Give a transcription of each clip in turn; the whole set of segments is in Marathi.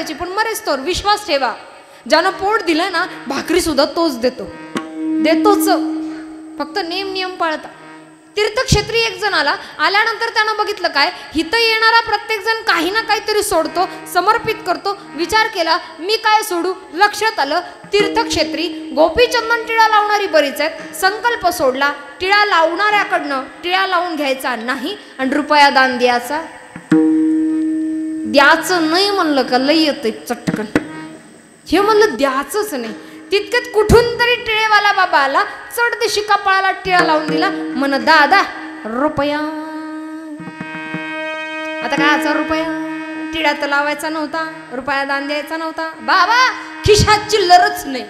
महत्वाची, पण मरेच तोर विश्वास ठेवा, ज्यानं पोट दिलं ना भाकरी सुद्धा तोच देतोच, फक्त नियम पाळता. तीर्थक्षेत्री एक जण आल्यानंतर त्यानं बघितलं काय, हिथं येणारा प्रत्येक जण काही ना काहीतरी सोडतो, समर्पित करतो. विचार केला मी काय सोडू, लक्षात आलं तीर्थक्षेत्री गोपीचंदन टिळा लावणारी बरीच आहेत. संकल्प सोडला, टिळा लावणाऱ्याकडनं टिळा लावून घ्यायचा नाही आणि रुपया दान द्यायचं नाही म्हणलं का लई येतंय चटकन. हे म्हणलं द्यायचंच नाही. तितक्यात कुठून तरी टिळेवाला बाबा आला, चढदिशी कपाळाला टिळा लावून दिला, म्हण दादा रुपया. आता काय रुपया, टिळा तर लावायचा नव्हता, रुपया दान द्यायचा नव्हता. बाबा खिशात चिल्लरच नाही.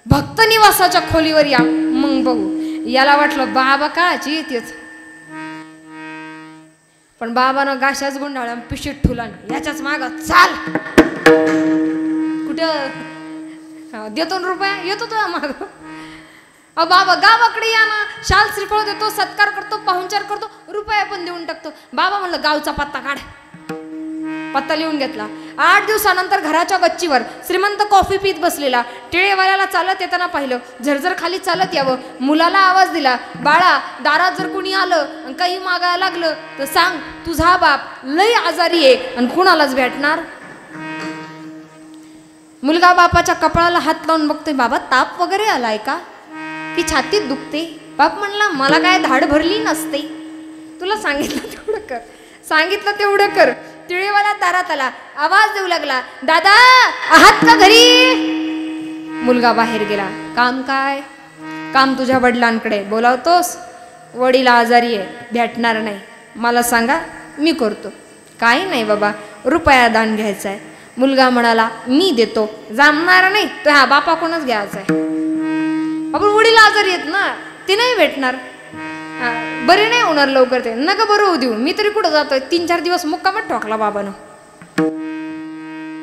भक्त निवासाच्या खोलीवर या, मग बघू. याला वाटलं बाबा काळाची येतेच, पण बाबानं गाशाच गुंडाळ्या पिशीत ठुला, याच्याच माग चाल. कुठं देतो रुपया, येतो तुझ्या माग. बाबा गावाकडे या ना, शाल श्रीफळ देतो, सत्कार करतो, पाहुणचार करतो, रुपया पण देऊन टाकतो. बाबा म्हणलं गावचा पत्ता काढ. पत्ता लिहून घेतला. 8 दिवसानंतर घराच्या गच्चीवर श्रीमंत कॉफी पीत बसलेला. टिळेवाल्याला चालत येताना पाहिलं, झरझर खाली चालत यावं. मुलाला आवाज दिला, बाळा दारात जर कुणी आलं काही मागायला लागलं तर सांग तुझा बाप लई आजारी आहे आणि कुणालाच भेटणार. मुलगा बापाच्या कपाळाला हात लावून बघतोय, बाबा ताप वगैरे आलाय का, की छातीत दुखते. बाप म्हणला मला काय धाड भरली नसते, तुला सांगितलं तेवढं कर. टिळेवाला दारात आला, आवाज देऊ लागला, दादा आहात का घरी. मुलगा बाहेर गेला. काम काय, काम तुझ्या वडिलांकडे बोलावतोस, वडील आजारी आहे, भेटणार नाही, मला सांगा मी करतो. काही नाही बाबा, रुपया दान घ्यायचा आहे. मुलगा म्हणाला मी देतो. जमणार नाही तो ह्या बापाकडूनच घ्यायचा आहे. आपण वडील आजारी आहेत ना, ते नाही भेटणार, बरे नाही होणार लवकर, ते नका बरं होऊ देऊ, मी तरी कुठं जातोय. 3-4 दिवस मुक्कामात ठोकला बाबानं.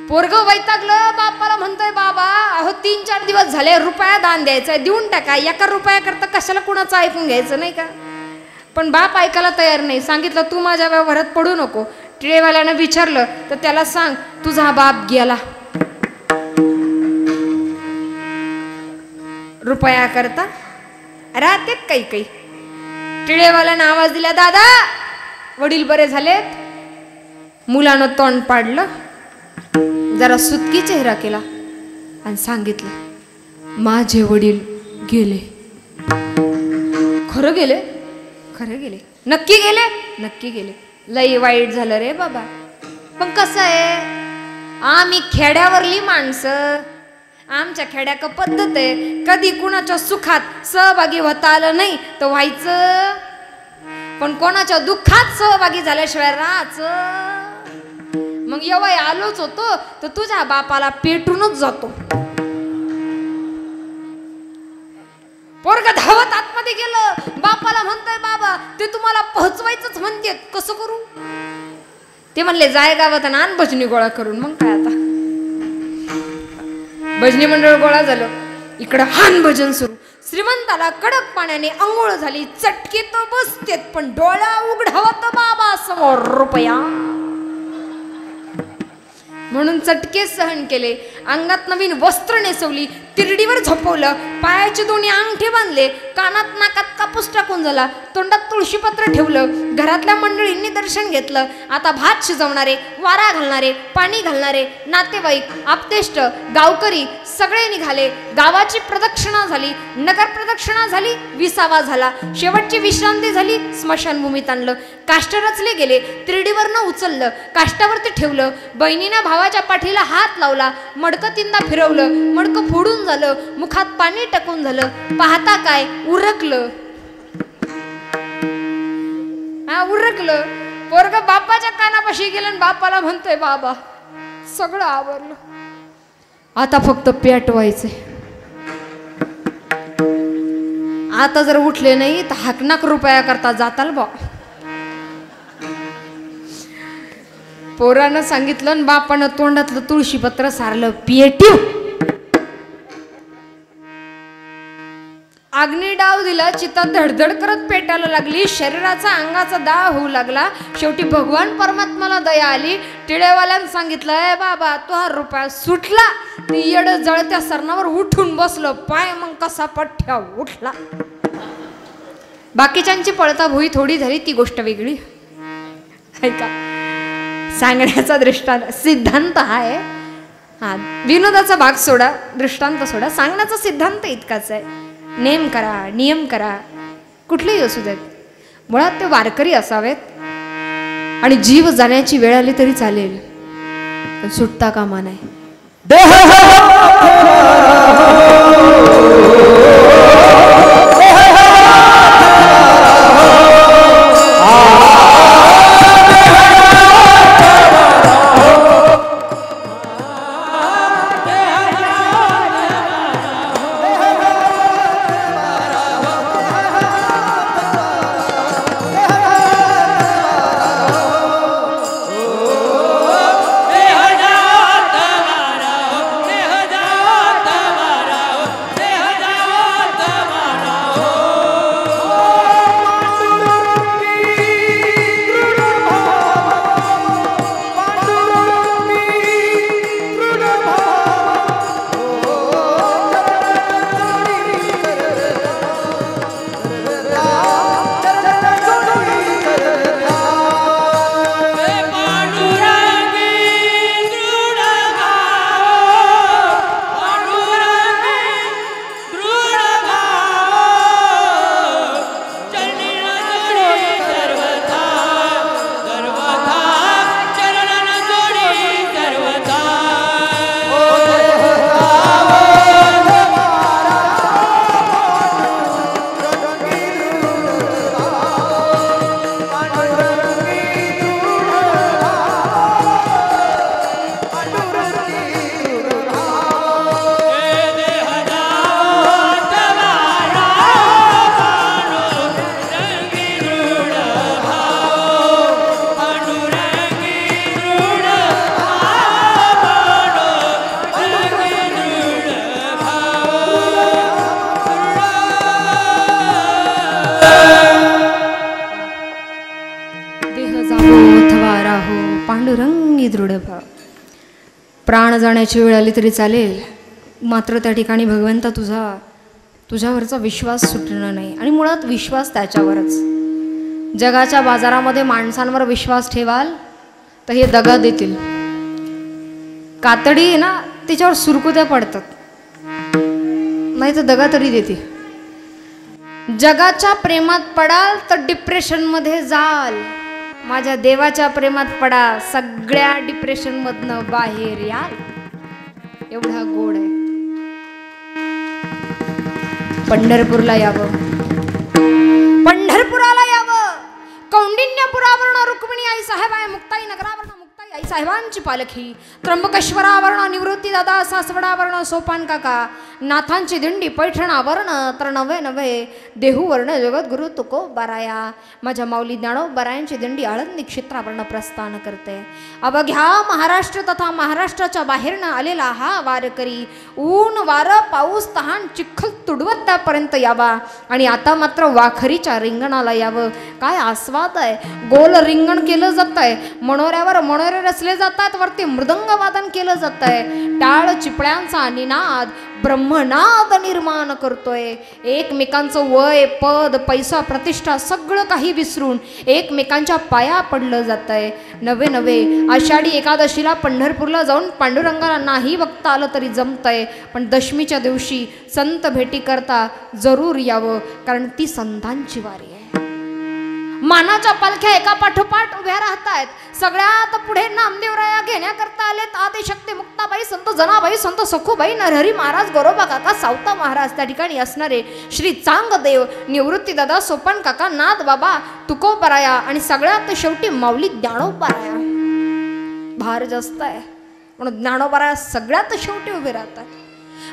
पोरग वैतागलं, बापाला म्हणतोय बाबा अहो 3-4 दिवस झाले, रुपया दान द्यायचा, देऊन टाका. 1 रुपया करता कशाला कुणाचं ऐकून घ्यायचं नाही का. पण बाप ऐकायला तयार नाही. सांगितलं तू माझ्या व्यवहारात पडू नको. टिळेवाल्यानं विचारलं तर त्याला सांग तुझा बाप गेला, रुपया करता राहतेत काही. टिळेवाल्यानं आवाज दिला, दादा वडील बरे झालेत. मुलानं तोंड पाडलं, जरा सुतकी चेहरा केला आणि सांगितलं माझे वडील गेले. खरं गेले? नक्की गेले. लई वाईट झालं रे बाबा. पण कसं आहे, आम्ही खेड्यावरली माणसं, आमच्या खेड्याक पद्धत आहे, कधी कुणाच्या सुखात सहभागी होता आलं नाही तर व्हायचं, पण कोणाच्या दुःखात सहभागी झाल्याशिवाय राहायचं. मग एवढा आलोच होतो तर तुझ्या बापाला पेटूनच जातो. पोरग धावत आतमध्ये गेलं, बापाला म्हणतोय बाबा ते तुम्हाला पोहोचवायचंच म्हणतेत, कसं करू. ते म्हणले जाय गावात आणि आण भजनी गोळा करून. मग काय आता भजनी मंडळ गोळा झालं, इकडं हान भजन सुरू. श्रीमंताला कडक पाण्याने अंघोळ झाली, चटके तर बसतेत पण डोळा उघडावत बाबा समोर रुपया. म्हणून चटके सहन केले. अंगात नवीन वस्त्र नेसवली, तिरडीवर झोपवलं, पायाचे दोन्ही अंगठे बांधले, कानात नाकात कापूस टाकून झाला, तोंडात तुळशीपत्र ठेवलं. घरातल्या मंडळींनी दर्शन घेतलं. आता भात शिजवणारे, वारा घालणारे, पाणी घालणारे, नातेवाईक, आप्तेष्ट, गावकरी सगळे निघाले. गावाची प्रदक्षिणा झाली, नगर प्रदक्षिणा झाली, विसावा झाला. शेवटची विश्रांती झाली, स्मशानभूमीत आणलं. काष्ट रचले गेले, तिरडीवरनं उचललं, काष्टावरती ठेवलं. बहिणीनं भावाच्या पाठीला हात लावला, मडकं 3दा फिरवलं. मडकं फोडून झालं, मुखात पाणी टाकून झालं. पाहता काय उरकलं, उरकलं. पोरग बापाच्या कानापाशी गेलं आणि बापाला म्हणतोय बाबा सगळं आवरलं, आता फक्त पेटवायचंय. आता जर उठले नाही तर हाकनाक रुपया करता जाताल बा. पोरानं सांगितलं आणि बापानं तोंडातलं तुळशीपत्र सारलं, पेटीव अग्नी डाव दिला, चिता धडधड करत पेटायला लागली, शरीराचा अंगाचा दाह होऊ लागला. शेवटी भगवान परमात्माला दया आली. टिळेवाल्यानं सांगितलं, ए बाबा तो हा रुपया सुटला. येड जळत्या सरणावर उठून बसलं, पाय मग कसा पठ्ठ्या उठला. बाकीच्यांची पळता भुई थोडी झाली, ती गोष्ट वेगळी. ऐका, सांगण्याचा दृष्टांत सिद्धांत हा आहे. हा, विनोदाचा भाग सोडा, दृष्टांत सोडा, सांगण्याचा सिद्धांत इतकाच आहे. नेम करा, नियम करा, कुठलेही असू देत, मुळात ते वारकरी असावेत. आणि जीव जाण्याची वेळ आली तरी चालेल, पण सुटता कामा नाही. पांडुरंगी दृढ भाव. प्राण जाण्याची वेळ आली तरी चालेल, मात्र त्या ठिकाणी भगवंता तुझ्यावरचा विश्वास सुटणार नाही. आणि मुळात विश्वास त्याच्यावरच. जगाच्या बाजारामध्ये माणसांवर विश्वास ठेवाल तर हे दगा देतील. कातडी ना तिच्यावर सुरकुत्या पडतात, नाही तर दगा तरी देते. जगाच्या प्रेमात पडाल तर डिप्रेशनमध्ये जाल, माझ्या देवाच्या प्रेमात पडा, सगळ्या डिप्रेशन मधनं बाहेर याल. एवढा गोड आहे. पंढरपूरला यावं, पंढरपुराला यावं. कौंडिन्यपुरावर्ण रुक्मिणी आई साहेब आहे, मुक्ताई नगरावर्ण मुक्ताई आई साहेबांची पालखी. त्र्यंबकेश्वरावर्ण निवृत्ती दादा सासवडावर्ण सोपान काका. नाथांची दिंडी पैठणावर्ण तर नवे नवे देहूवर्ण जगद्गुरु तुकोबाराया. माझ्या माऊली ज्ञानोबारायांची दिंडी आळंदी क्षेत्रावर्ण प्रस्थान करते. अवघ्या महाराष्ट्र तथा महाराष्ट्राच्या बाहेरनं आलेला हा वारकरी ऊन वारं पाऊस तहान चिखल तुडवत त्यापर्यंत यावा. आणि आता मात्र वाखरीच्या रिंगणाला यावं. काय आस्वाद आहे. गोल रिंगण केलं जात आहे, मनोऱ्यावर मनोरे रचले जात आहेत, वरती मृदंग वादन केलं जात आहे. टाळ चिपळ्यांचा निनाद ब्रह्मनाद निर्माण करतोय. एकमेकांचं वय पद पैसा प्रतिष्ठा सगळं काही विसरून एकमेकांच्या पाया पडलं जात आहे. नवे नवे आषाढी एकादशीला पंढरपूरला जाऊन पांडुरंगाला नाही बघता आलं तरी जमतंय, पण दशमीच्या दिवशी संत भेटी करता जरूर यावं, कारण ती संतांची वारी आहे. मानाच्या पालख्या एका पाठोपाठ उभ्या राहत आहेत. सगळ्यात पुढे नामदेवराया घेण्याकरता आलेत आदिशक्ती मुक्ताबाई, संत जनाबाई, संत सखूबाई, नरहरी महाराज, गोरोबा काका, सावता महाराज, त्या ठिकाणी असणारे श्री चांगदेव, निवृत्ती दादा, सोपन काका, नाथ बाबा, तुकोबाराया आणि सगळ्यात शेवटी माऊली ज्ञानोबाराया. भार जास्त आहे म्हणून ज्ञानोबाराया सगळ्यात शेवटी उभे राहतात.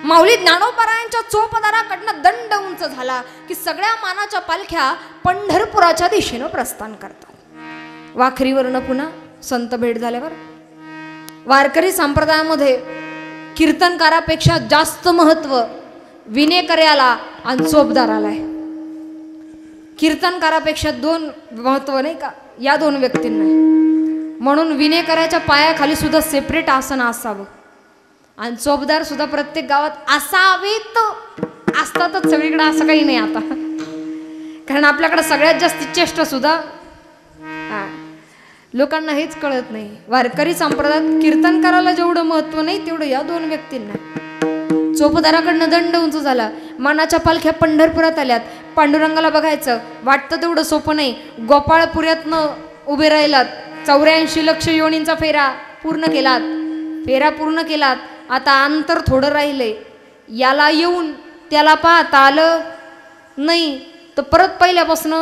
माऊली ज्ञानोबारायांच्या चोपदाराकडनं दंड उंच झाला की सगळ्या मानाच्या पालख्या पंढरपुराच्या दिशेनं प्रस्थान करतात. वाखरीवरनं पुन्हा संत भेट झाल्यावर वारकरी संप्रदायामध्ये कीर्तनकारापेक्षा जास्त महत्त्व विनेकऱ्याला आणि चोपदाराला आहे. कीर्तनकारापेक्षा दोन महत्व नाही का या दोन व्यक्तींना. म्हणून विनेकऱ्याच्या पायाखाली सुद्धा सेपरेट आसन असावं आणि चोपदार सुद्धा प्रत्येक गावात असावेत. असतातच सगळीकडे, असं काही नाही आता, कारण आपल्याकडे सगळ्यात जास्त चेष्ट सुद्धा लोकांना हेच कळत नाही. वारकरी संप्रदायात कीर्तनकाराला जेवढं महत्व नाही तेवढं या दोन व्यक्तींना. चोपदाराकडनं दंड उंच झाला. मानाच्या पालख्या पंढरपुरात आल्यात. पांडुरंगाला बघायचं वाटतं तेवढं सोपं नाही. गोपाळपुऱ्यातनं उभे राहिलात. 84 लक्ष योनींचा फेरा पूर्ण केलात. आता अंतर थोडं राहिलंय. याला येऊन त्याला पाहता आलं नाही तर परत पहिल्यापासून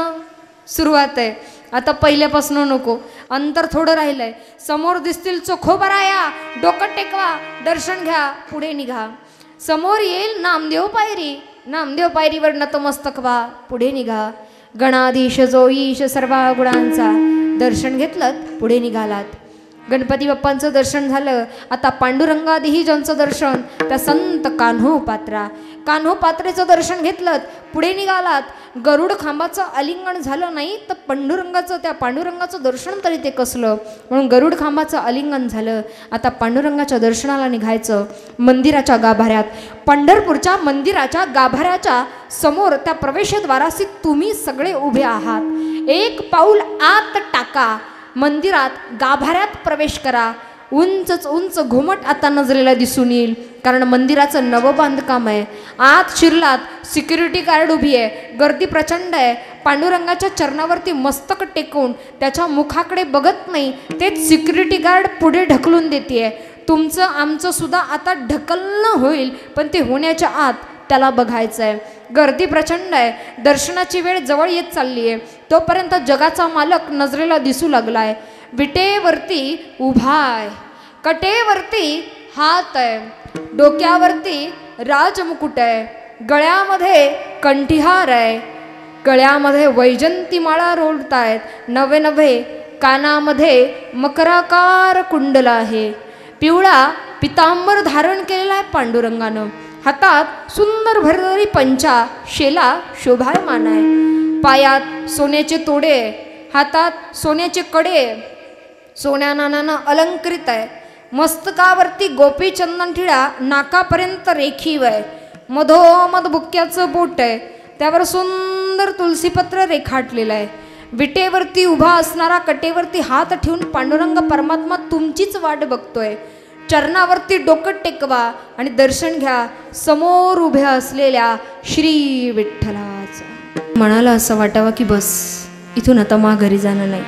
सुरुवात आहे. आता पहिल्यापासून नको, अंतर थोडं राहिलंय. समोर दिसतील चोखोबराया, डोकं टेकवा, दर्शन घ्या, पुढे निघा. समोर येईल नामदेव पायरीवर नतमस्तक व्हा, पुढे निघा. गणाधीश जो ईश सर्व गुणांचा, दर्शन घेतलं पुढे निघालात. गणपती बाप्पांचं दर्शन झालं. आता पांडुरंगादिही ज्यांचं दर्शन त्या संत कान्हो पात्रेचं दर्शन घेतलं पुढे निघालात. गरुड खांबाचं आलिंगन झालं नाही तर त्या पांडुरंगाचं दर्शन तरी ते कसलं, म्हणून गरुड खांबाचं आलिंगन झालं. आता पांडुरंगाच्या दर्शनाला निघायचं. मंदिराच्या गाभाऱ्यात, पंढरपूरच्या मंदिराच्या गाभाऱ्याच्या समोर त्या प्रवेशद्वाराशी तुम्ही सगळे उभे आहात. एक पाऊल आत टाका, मंदिरात गाभाऱ्यात प्रवेश करा. उंच घुमट आता नजरेला दिसून येईल, कारण मंदिराचं नवं बांधकाम आहे. आत शिरलात, सिक्युरिटी गार्ड उभी आहे, गर्दी प्रचंड आहे. पांडुरंगाच्या चरणावरती मस्तक टेकून त्याच्या मुखाकडे बघत नाही, तेच सिक्युरिटी गार्ड पुढे ढकलून देते. तुमचं आमचं सुद्धा आता ढकलणं होईल, पण ते होण्याच्या आत त्याला बघायचं आहे. गर्दी प्रचंड आहे. दर्शनाची वेळ जवळ येत चालली आहे. तोपर्यंत जगाचा मालक नजरेला दिसू लागलाय. विटेवरती उभा आहे, कटेवरती हात आहे, डोक्यावरती राजमुकुट आहे, गळ्यामध्ये कंठीहार आहे, गळ्यामध्ये वैजंतीमाळा रोळतायत, नवे कानामध्ये मकराकार कुंडल आहे. पिवळा पितांबर धारण केलेला आहे पांडुरंगानं. हातात सुंदर भरभरी पंचा शेला शोभायमान आहे. पायात सोन्याचे तोडे, हातात सोन्याचे कडे, सोन्या नानानं अलंकृत आहे. मस्तकावरती गोपी चंदन ठिळा नाकापर्यंत रेखीव आहे. मधोमध बुक्क्याचं बोट आहे, त्यावर सुंदर तुलसीपत्र रेखाटलेलं आहे. विटेवरती उभा असणारा कटेवरती हात ठेवून पांडुरंग परमात्मा तुमचीच वाट बघतोय. चरणावरती डोकं टेकवा आणि दर्शन घ्या समोर उभ्या असलेल्या श्री विठ्ठलाचं. मनाला असं वाटावं की बस इथून आता माघारी जाणं नाही.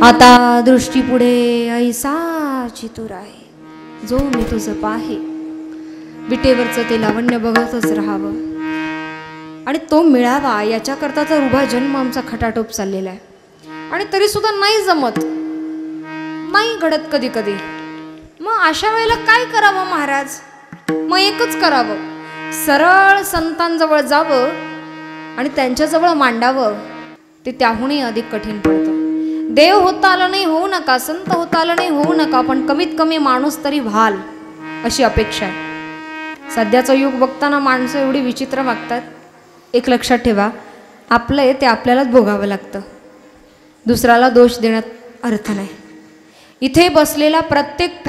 आता दृष्टी पुढे ऐसा चितूर आहे, जो मी तुझं पाहे. विटेवरचं ते लावण्य बघतच राहावं आणि तो मिळावा याच्याकरता तर उभा जन्म आमचा खटाटोप चाललेला आहे. आणि तरी सुद्धा नाही जमत, नाही घडत कधी कधी. मग अशा वेळेला काय करावं महाराज? मग एकच करावं, सरळ संतांजवळ जावं आणि त्यांच्याजवळ मांडावं. ते त्याहूनही अधिक कठीण पडतं. देव होता आलं नाही होऊ नका, संत होता आलं नाही होऊ नका, पण कमीत कमी माणूस तरी व्हाल अशी अपेक्षा आहे. सध्याचं युग बघताना माणसं एवढी विचित्र वागतात. एक लक्षात ठेवा, आपलं आहे ते आपल्यालाच भोगावं लागतं, दुसऱ्याला दोष देण्यात अर्थ नाही. इथे बसलेला प्रत्येक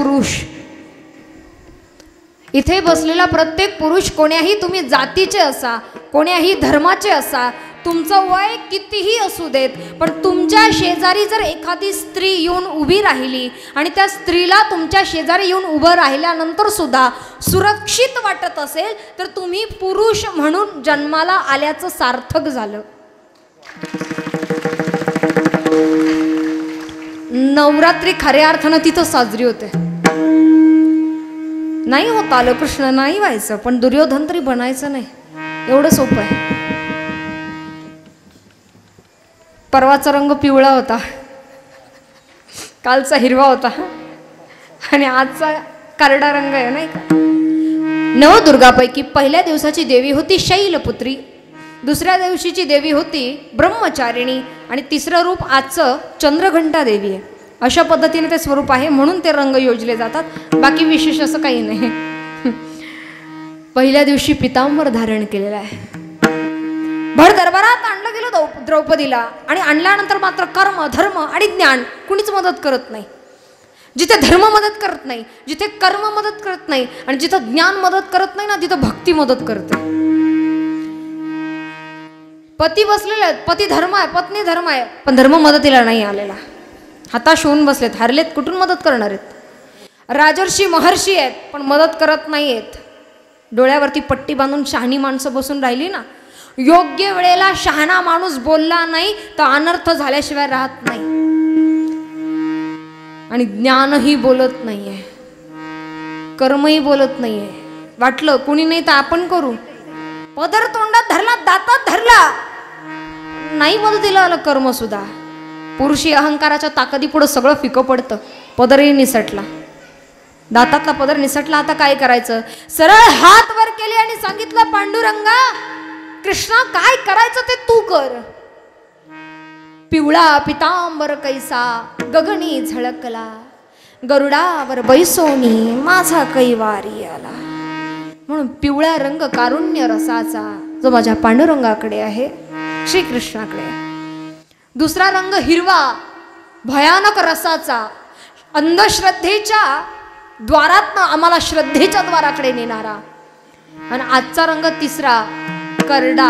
पुरुष कोण्याही तुम्ही जातीचे असा, कोण्याही धर्माचे असा, तुमचं वय कितीही असू देत, पण तुमच्या शेजारी जर एखादी स्त्री येऊन उभी राहिली आणि त्या स्त्रीला तुमच्या शेजारी येऊन उभं राहिल्यानंतर सुद्धा सुरक्षित वाटत असेल तर तुम्ही पुरुष म्हणून जन्माला आल्याचं सार्थक झालं. नवरात्री खऱ्या अर्थानं तिथं साजरी होते. नाही होत आलं कृष्ण नाही व्हायचं, पण दुर्योधन तरी बनायचं नाही, एवढं सोपं आहे. परवाचा रंग पिवळा होता, कालचा हिरवा होता आणि आजचा करडा रंग आहे नाही का. नवदुर्गापैकी पहिल्या दिवसाची देवी होती शैलपुत्री, दुसऱ्या दिवशीची देवी होती ब्रह्मचारिणी आणि तिसरं रूप आजचं चंद्रघंटा देवी आहे. अशा पद्धतीने ते स्वरूप आहे, म्हणून ते रंग योजले जातात, बाकी विशेष असं काही नाही. पहिल्या दिवशी पितांबर धारण केलेला आहे. भर दरबारात आणलं गेलं द्रौपदीला आणि आणल्यानंतर मात्र कर्म धर्म आणि ज्ञान कुणीच मदत करत नाही. जिथे धर्म मदत करत नाही, जिथे कर्म मदत करत नाही आणि जिथं ज्ञान मदत करत नाही ना, तिथं भक्ती मदत करते. पती बसलेले आहेत, पती धर्म आहे, पत्नी धर्म आहे, पण धर्म मदतीला नाही आलेला. हाताश होऊन बसलेत, हारलेत, कुठून मदत करणार आहेत. राजर्षी महर्षी आहेत पण मदत करत नाही आहेत. डोळ्यावरती पट्टी बांधून शहाणी माणसं बसून राहिली ना, योग्य वेळेला शहाणा माणूस बोलला नाही तर अनर्थ झाल्याशिवाय राहत नाही. आणि ज्ञानही बोलत नाहीये, कर्मही बोलत नाहीये. वाटलं कुणी नाही तर आपण करू, पदर तोंडात धरला, दातात धरला, नाही मदतीला आलं कर्म सुद्धा. पुरुषी अहंकाराच्या ताकदीपुढं सगळं फिकं पडतं. पदरही निसटला, दातातला पदर निसटला. आता काय करायचं? सरळ हात वर केले आणि सांगितलं, पांडुरंगा कृष्णा काय करायचं ते तू कर. पिवळा पितांबर कैसा गगनी झळकला, गरुडावर बैसोनी माझा कैवारी आला. म्हणून पिवळा रंग कारुण्य रसाचा जो माझ्या पांडुरंगाकडे आहे, श्रीकृष्णाकडे आहे. दुसरा रंग हिरवा भयानक रसाचा, अंधश्रद्धेच्या द्वारातनं आम्हाला श्रद्धेच्या द्वाराकडे नेणारा. आणि आजचा रंग तिसरा करडा,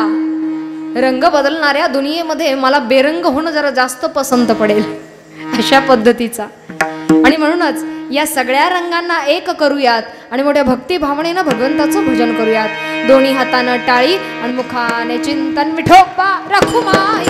रंग बदलणाऱ्या दुनियेमध्ये मला बेरंग होणं जरा जास्त पसंत पडेल अशा पद्धतीचा. आणि म्हणूनच या सगळ्या रंगांना एक करूयात आणि मोठ्या भक्ती भावनेनं भगवंताचं भजन करूयात. दोन्ही हातानं टाळी आणि मुखाने चिंतन, विठोबा रखुमाई.